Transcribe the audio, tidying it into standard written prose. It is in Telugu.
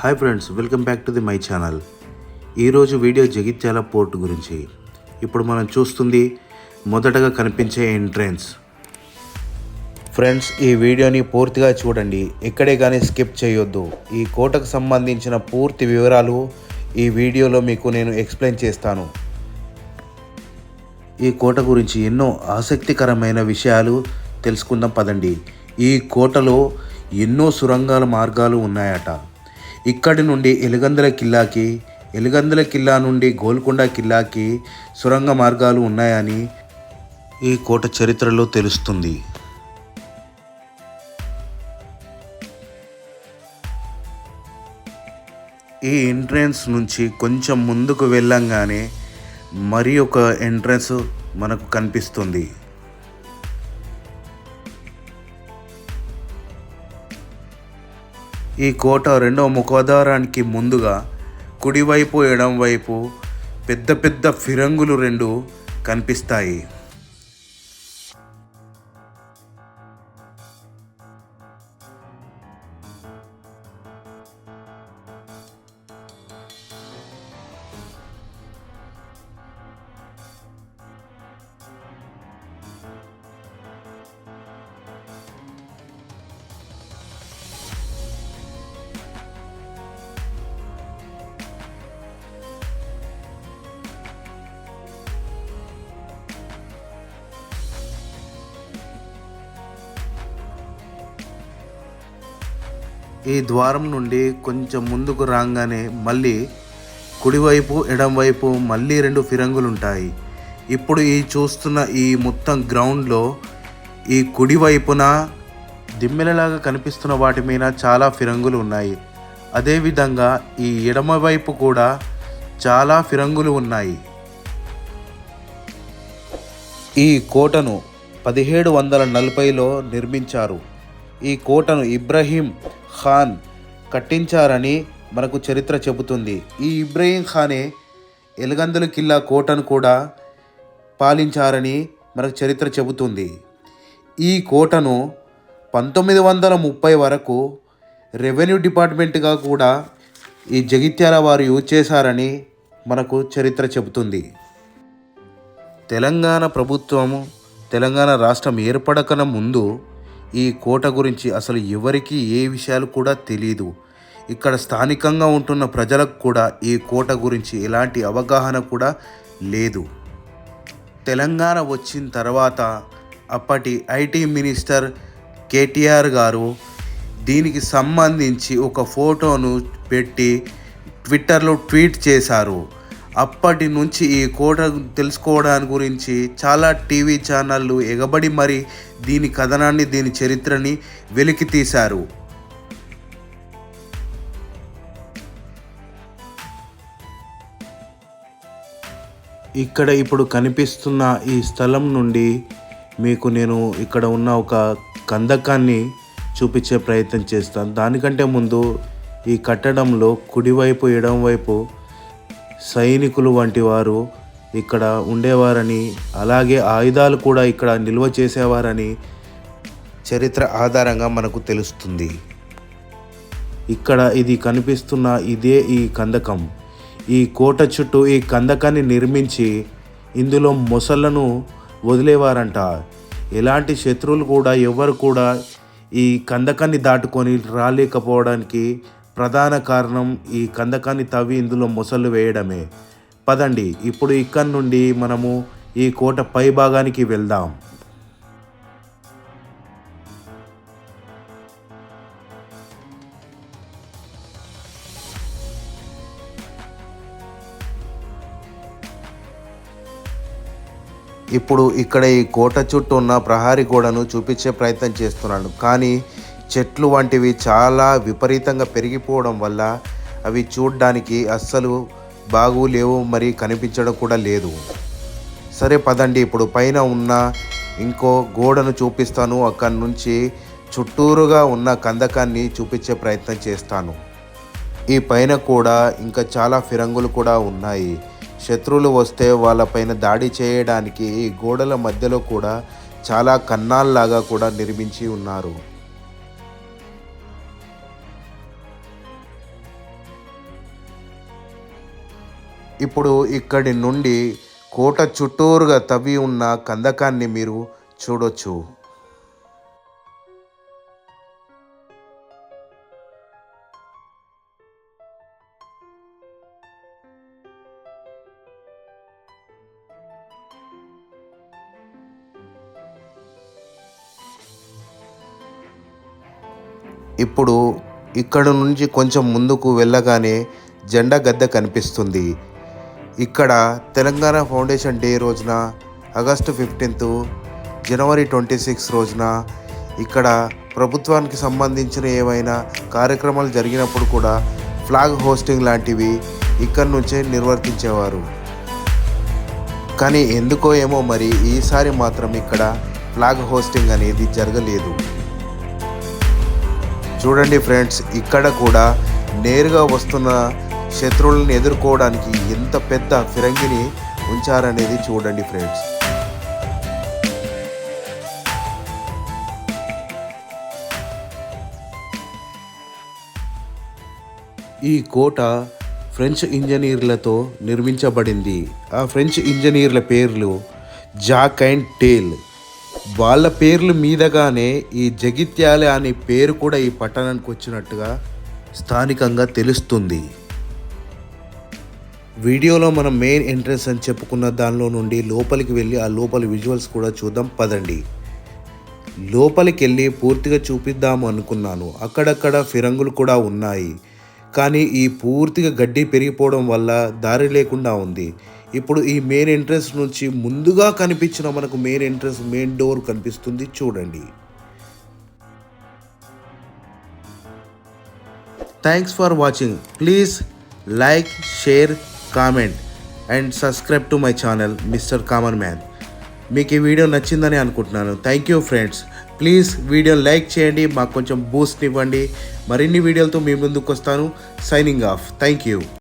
Hi friends, welcome back to my channel. ఈరోజు వీడియో జగిత్యాల పోర్ట్ గురించి. ఇప్పుడు మనం చూస్తుంది మొదటగా కనిపించే ఎంట్రన్స్. ఫ్రెండ్స్, ఈ వీడియోని పూర్తిగా చూడండి, ఎక్కడే కానీ స్కిప్ చేయొద్దు. ఈ కోటకు సంబంధించిన పూర్తి వివరాలు ఈ వీడియోలో మీకు నేను ఎక్స్ప్లెయిన్ చేస్తాను. ఈ కోట గురించి ఎన్నో ఆసక్తికరమైన విషయాలు తెలుసుకుందాం పదండి. ఈ కోటలో ఎన్నో సురంగాల మార్గాలు ఉన్నాయట. ఇక్కడి నుండి ఎలిగందల కిల్లాకి, ఎలిగందల కిల్లా నుండి గోల్కొండ కిల్లాకి సురంగ మార్గాలు ఉన్నాయని ఈ కోట చరిత్రలో తెలుస్తుంది. ఈ ఎంట్రన్స్ నుంచి కొంచెం ముందుకు వెళ్ళంగానే మరి ఒక ఎంట్రన్స్ మనకు కనిపిస్తుంది. ఈ కోట రెండవ ముఖద్వారానికి ముందుగా కుడివైపు ఎడంవైపు పెద్ద పెద్ద ఫిరంగులు రెండు కనిపిస్తాయి. ఈ ద్వారం నుండి కొంచెం ముందుకు రాగానే మళ్ళీ కుడివైపు ఎడంవైపు మళ్ళీ రెండు ఫిరంగులు ఉంటాయి. ఇప్పుడు ఈ చూస్తున్న ఈ మొత్తం గ్రౌండ్లో ఈ కుడివైపున దిమ్మెలలాగా కనిపిస్తున్న వాటి మీద చాలా ఫిరంగులు ఉన్నాయి. అదేవిధంగా ఈ ఎడమవైపు కూడా చాలా ఫిరంగులు ఉన్నాయి. ఈ కోటను 1740లో నిర్మించారు. ఈ కోటను ఇబ్రహీం ఖాన్ కట్టించారని మనకు చరిత్ర చెబుతుంది. ఈ ఇబ్రహీం ఖానే ఎలిగందల కిల్లా కోటను కూడా పాలించారని మనకు చరిత్ర చెబుతుంది. ఈ కోటను 1930 వరకు రెవెన్యూ డిపార్ట్మెంట్గా కూడా ఈ జగిత్యాల వారు యూజ్ చేశారని మనకు చరిత్ర చెబుతుంది. తెలంగాణ ప్రభుత్వము, తెలంగాణ రాష్ట్రం ఏర్పడకన ముందు ఈ కోట గురించి అసలు ఎవరికి ఏ విషయాలు కూడా తెలియదు. ఇక్కడ స్థానికంగా ఉంటున్న ప్రజలకు కూడా ఈ కోట గురించి ఎలాంటి అవగాహన కూడా లేదు. తెలంగాణ వచ్చిన తర్వాత అప్పటి ఐటీ మినిస్టర్ కేటీఆర్ గారు దీనికి సంబంధించి ఒక ఫోటోను పెట్టి ట్విట్టర్లో ట్వీట్ చేశారు. అప్పటి నుంచి ఈ కోట తెలుసుకోవడానికి గురించి చాలా టీవీ ఛానళ్ళు ఎగబడి మరి దీని కథనాన్ని, దీని చరిత్రని వెలికి తీశారు. ఇక్కడ ఇప్పుడు కనిపిస్తున్న ఈ స్థలం నుండి మీకు నేను ఇక్కడ ఉన్న ఒక కందకాన్ని చూపించే ప్రయత్నం చేస్తాను. దానికంటే ముందు ఈ కట్టడంలో కుడివైపు ఎడంవైపు సైనికులు వంటి వారు ఇక్కడ ఉండేవారని, అలాగే ఆయుధాలు కూడా ఇక్కడ నిల్వ చేసేవారని చరిత్ర ఆధారంగా మనకు తెలుస్తుంది. ఇక్కడ ఇది కనిపిస్తున్న ఇదే ఈ కందకం. ఈ కోట చుట్టూ ఈ కందకాన్ని నిర్మించి ఇందులో మొసళ్ళను వదిలేవారంట. ఎలాంటి శత్రువులు కూడా ఎవరు కూడా ఈ కందకాన్ని దాటుకొని రాలేకపోవడానికి ప్రధాన కారణం ఈ కందకాన్ని తవ్వి ఇందులో మొసళ్ళు వేయడమే. పదండి, ఇప్పుడు ఇక్కడి నుండి మనము ఈ కోట పై భాగానికి వెళ్దాం. ఇప్పుడు ఇక్కడ ఈ కోట చుట్టూ ఉన్న ప్రహారీ గోడను చూపించే ప్రయత్నం చేస్తున్నాను. కానీ చెట్లు వంటివి చాలా విపరీతంగా పెరిగిపోవడం వల్ల అవి చూడ్డానికి అస్సలు బాగులేవు, మరి కనిపించడం కూడా లేదు. సరే పదండి, ఇప్పుడు పైన ఉన్న ఇంకో గోడను చూపిస్తాను. అక్కడి నుంచి చుట్టూరుగా ఉన్న కందకాన్ని చూపించే ప్రయత్నం చేస్తాను. ఈ పైన కూడా ఇంకా చాలా ఫిరంగులు కూడా ఉన్నాయి. శత్రువులు వస్తే వాళ్ళపైన దాడి చేయడానికి ఈ గోడల మధ్యలో కూడా చాలా కన్నాల్లాగా కూడా నిర్మించి ఉన్నారు. ఇప్పుడు ఇక్కడి నుండి కోట చుట్టూరుగా తవ్వి ఉన్న కందకాన్ని మీరు చూడొచ్చు. ఇప్పుడు ఇక్కడ నుంచి కొంచెం ముందుకు వెళ్ళగానే జెండా గద్దె కనిపిస్తుంది. ఇక్కడ తెలంగాణ ఫౌండేషన్ డే రోజున ఆగస్టు 15, జనవరి 26 రోజున ఇక్కడ ప్రభుత్వానికి సంబంధించిన ఏవైనా కార్యక్రమాలు జరిగినప్పుడు కూడా ఫ్లాగ్ హోస్టింగ్ లాంటివి ఇక్కడి నుంచే నిర్వర్తించేవారు. కానీ ఎందుకో ఏమో మరి ఈసారి మాత్రం ఇక్కడ ఫ్లాగ్ హోస్టింగ్ అనేది జరగలేదు. చూడండి ఫ్రెండ్స్, ఇక్కడ కూడా నేరుగా వస్తున్న శత్రువులను ఎదుర్కోవడానికి ఎంత పెద్ద ఫిరంగిని ఉంచారనేది చూడండి ఫ్రెండ్స్. ఈ కోట ఫ్రెంచ్ ఇంజనీర్లతో నిర్మించబడింది. ఆ ఫ్రెంచ్ ఇంజనీర్ల పేర్లు జాక్ అండ్ టేల్. వాళ్ళ పేర్ల మీదగానే ఈ జగిత్యాల అనే పేరు కూడా ఈ పట్టణానికి వచ్చినట్టుగా స్థానికంగా తెలుస్తుంది. వీడియోలో మనం మెయిన్ ఎంట్రన్స్ అని చెప్పుకున్న దానిలో నుండి లోపలికి వెళ్ళి ఆ లోపలి విజువల్స్ కూడా చూద్దాం పదండి. లోపలికి వెళ్ళి పూర్తిగా చూపిద్దాము అనుకున్నాను. అక్కడక్కడ ఫిరంగులు కూడా ఉన్నాయి, కానీ ఈ పూర్తిగా గడ్డి పెరిగిపోవడం వల్ల దారి లేకుండా ఉంది. ఇప్పుడు ఈ మెయిన్ ఎంట్రన్స్ నుంచి ముందుగా కనిపించిన మనకు మెయిన్ డోర్ కనిపిస్తుంది చూడండి. Thanks for watching. Please like, share, comment and subscribe to my channel mister common man. మీకు ఈ వీడియో నచ్చిందని అనుకుంటున్నాను. Thank you friends. Please video like చేయండి, మాకు కొంచెం బూస్ట్ ఇవ్వండి. మరిన్ని వీడియోలతో మీ ముందుకు వస్తాను. Signing off. Thank you.